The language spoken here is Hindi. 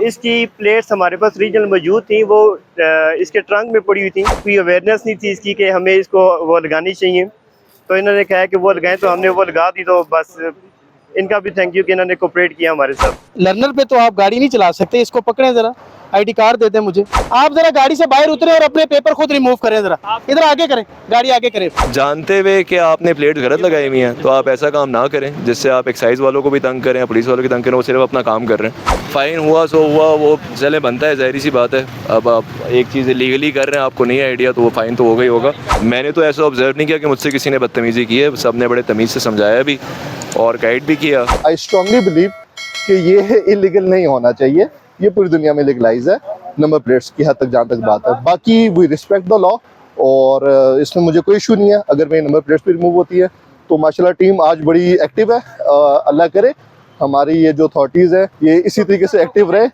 इसकी प्लेट्स हमारे पास रीजनल मौजूद थी, वो इसके ट्रंक में पड़ी हुई थी। कोई अवेयरनेस नहीं थी इसकी कि हमें इसको वो लगानी चाहिए, तो इन्होंने कहा कि वो लगाएं, तो हमने वो लगा दी। तो बस इनका भी थैंक यू कि इन्होंने कोऑपरेट किया हमारे साथ। लर्नर पे तो आप गाड़ी नहीं चला सकते, इसको पकड़ें जरा, आईडी कार्ड दे दें मुझे। आप जरा गाड़ी से बाहर उतरे और अपने पेपर खुद रिमूव करें, जरा इधर आगे करें, गाड़ी आगे करें। जानते हुए कि आपने प्लेट गलत लगाई हुई हैं तो आप ऐसा काम ना करें जिससे आप एक्साइज वालों को भी तंग करें, पुलिस वालों को तंग करें। वो सिर्फ अपना काम कर रहे हैं। फ़ाइन हुआ सो हुआ, वो चले बनता है, ज़ाहिर सी बात है। अब आप एक चीज़ लीगली कर रहे हैं, आपको नहीं आइडिया, तो वो फ़ाइन तो होगा ही होगा। मैंने तो ऐसा ऑब्जर्व नहीं किया कि मुझसे किसी ने बदतमीज़ी की है। सब ने बड़े तमीज़ से समझाया भी और गाइड भी किया। आई स्ट्रांगली बिलीव कि ये इलीगल नहीं होना चाहिए। ये पूरी दुनिया में लीगलाइज है नंबर प्लेट्स की हद तक, जहाँ तक बात है। बाकी वी रिस्पेक्ट द लॉ और इसमें मुझे कोई इशू नहीं है अगर मेरी नंबर प्लेट्स भी रिमूव होती है। तो माशाल्लाह टीम आज बड़ी एक्टिव है। अल्लाह करे हमारी ये जो अथॉरिटीज़ है ये इसी तरीके से एक्टिव रहे।